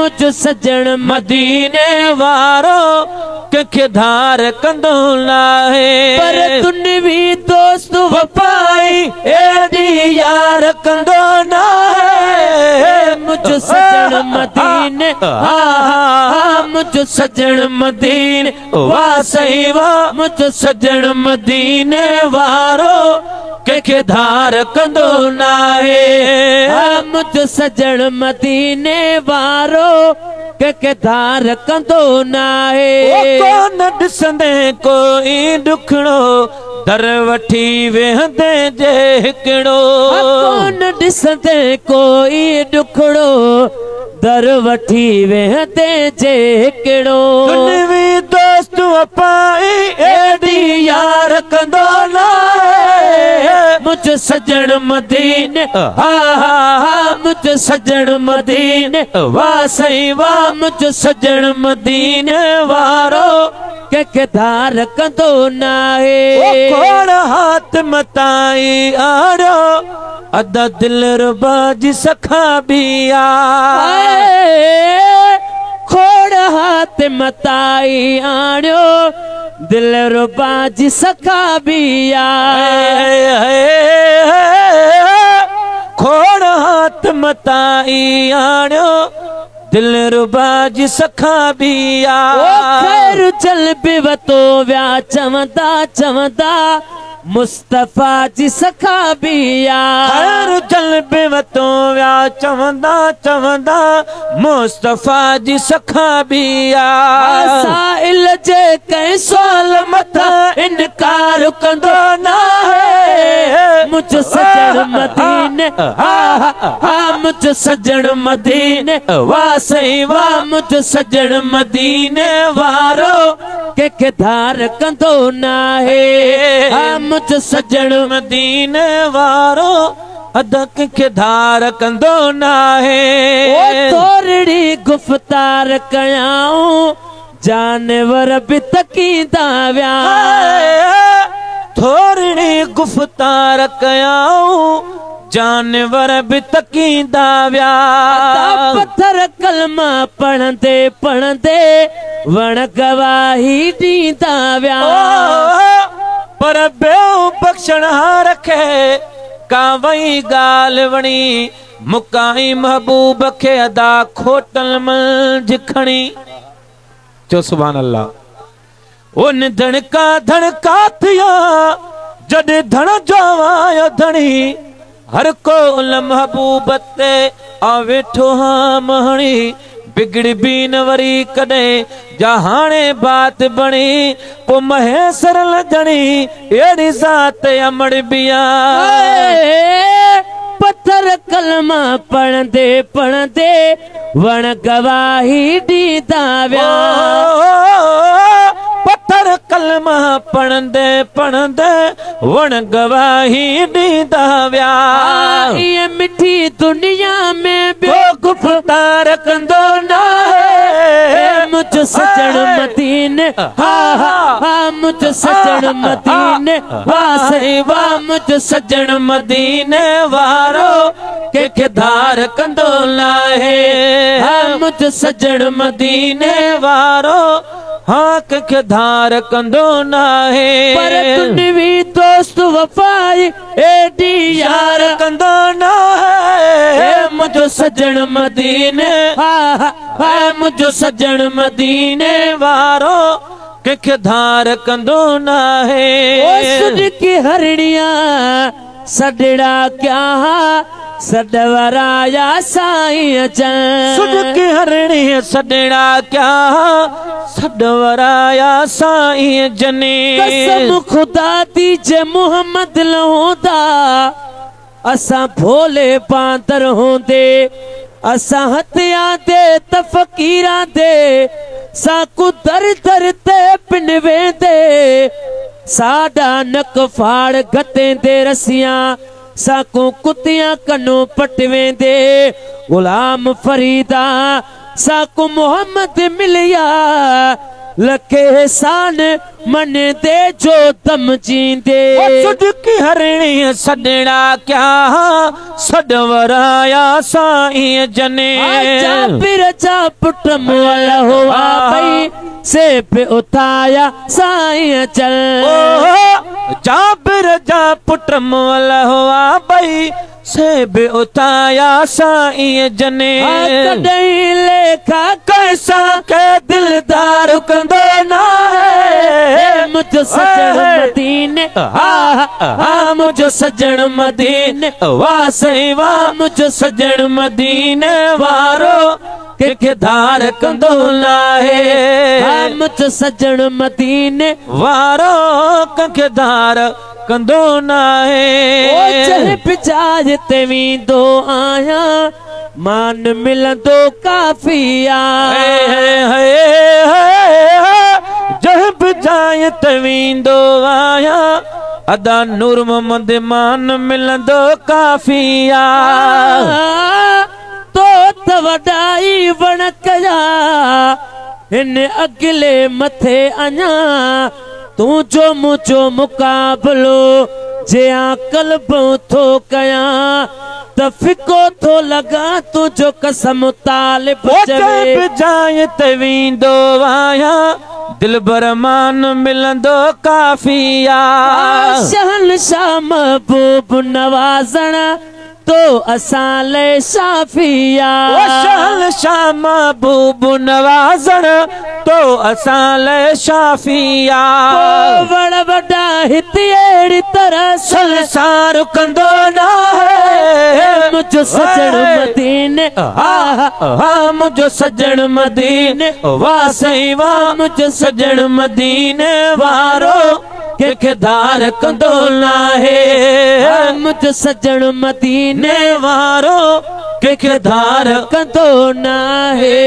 मुझ सजन मदीने वारो कंखे धार कंदो नाहे पर दुनियावी दोस्त वफाई एडी यार कंदो नाहे मुझ सजन मदीने हाँ मुझ सजन मदीने वाह सही वाह मुझ सजन मदीने वारो कंखे धार कंदो नाहे हाँ मुझ सजन मदीने वारो कंखे धार कंदो नाहे कोन ॾिसंदे कोई ॾुखड़ो दर वठी वेहंदे जे हिकिड़ो कोन ॾिसंदे कोई ॾुखड़ो दर वठी वेहंदे जे हिकिड़ो दुनियावी दोस्त वफाई एडी यार कंदो नाहे मुझ सजन मदीने हा मुझ सजन मदीने वाह सही वाह मुझ सजन मदीने वारो कंखे धार कंदो नाहे खोड़ हाथ मताई आड़ो अदा दिल रुबा जी सखा बिया खोड़ हाथ मताई आड़ो दिल रुबा जी सखा बिया खोड़ हाथ मताई आड़ो दिल रुबा जी सखा बिया खैर चल बिवतो व्या चवंदा चवंदा मुस्तफा जी सखा बिया खैर चल बिवतो व्या चवंदा चवंदा मुस्तफा जी सखा बिया साइल जे कई सवाल मथा इनकार कंदो नाहे मुझ सजन मदीने हा मुझ सजन मदीने वाह सही वाह मुझ सजन मदीने वारो कंखे धार कंदो नाहे हा मुझ सजन मदीने वारो अदा कंखे धार कंदो नाहे तोरड़ी गुफ्तार कयाऊं जानवर भी तकींदा व्या थोरड़ी गुफ्तार कयाऊं जानवर भी तकींदा व्या पत्थर कलमा पढ़ंदे पढ़ंदे वण गवाही ॾींदा व्या पर बेऊ बख्शण रखे कावई गाल वणी मुकाई महबूब खे अदा खोटल मंझ खणी चो सुभान अल्लाह उन धड़का थिया जॾहिं धण जो आयो धणी हर को उन महबूब ते आ वेठो हाँ महणी बिगड़ भी न वरी कदे जहाने बात बनी पो महेसर लजणी एड़ी जात अमड़ बिया पत्थर कलमा पढ़ंदे पढ़ंदे वण गवाही ॾींदा व्या पत्थर कलमा पढ़ंदे पढ़ंदे वण गवाही ॾींदा व्या ये मिठी दुनिया में बियो गुफ्तार कंदो नाहे मुझ सजन मदीने हा मुझ सजन मदीने वाह सही वाह मुझ सजन मदीने वारो कंखे धार कंदो नाहे हा मुझ सजन मदीने वारो हाँ कंखे धार कंदो नाहे पर दुनियावी दोस्त वफाई एडी यार कंदो नाहे मुझ सजन मदीने हा मुझ सजन मदीने वारो कंखे धार कंदो नाहे सुन की हरणिया सडड़ा क्या सडवराया साईं अचन सुन की हरणी सडड़ा क्या सडवराया साईं जने कसम खुदा दी जे मोहम्मद लहोंदा असा भोले पांतर होंदे असा हथिया दे तफकीरा दे साकू दर दर ते पिन वेंदे साडा नक फाड़ गते दे रसियां साकू कुतियां कनो पटवेंदे गुलाम फरीदा साकू मोहम्मद मिलिया लके सान मन दे जो दम जींदे सुडकी हरणी सडना क्या सडवराया साईं जने जाबिर जा पुट मोल हुआ भई से पे उठाया साईं चल जाबिर जा पुट मोल हुआ भई से बे उठाया साईं जने कदई लेखा कैसा के दिलदार कंदो ना है मुझ सजण मदीने हा मुझ सजण मदीने वाह सही वाह मुझ सजण मदीने वारो के धार कंदो ना है हा मुझ सजण मदीने वारो के धार कंदो ना है ओ चह पिजाज ते वींदो आया मान मिलंदो काफिया जह पिजाज ते वींदो आया अदा नूर मोहम्मद मान मिलंदो काफिया तो तवडाई वणकया इन अगले मथे अञा तू जो मुझो मुकाबलो जे कल्बों थो कया तफिको थो लगा तू जो कसम तालिब चवे जाए तवींदो आया दिल बरमान मिलंदो काफिया शहंशाह महबूब नवाज़ण तो असां ले शाफिया शहंशाह महबूब नवाज़ण तो असां ले शाफिया वड़ वड़ा हिते अहिड़ी तरह संसार कंदो ना है मुझो सजण मदीने हा मुझो सजण मदीने वाह सही वाह मुझो सजण मदीने वारो के धार कंदो ना है मुझो सजण मदीने वारो के धार कंदो ना है।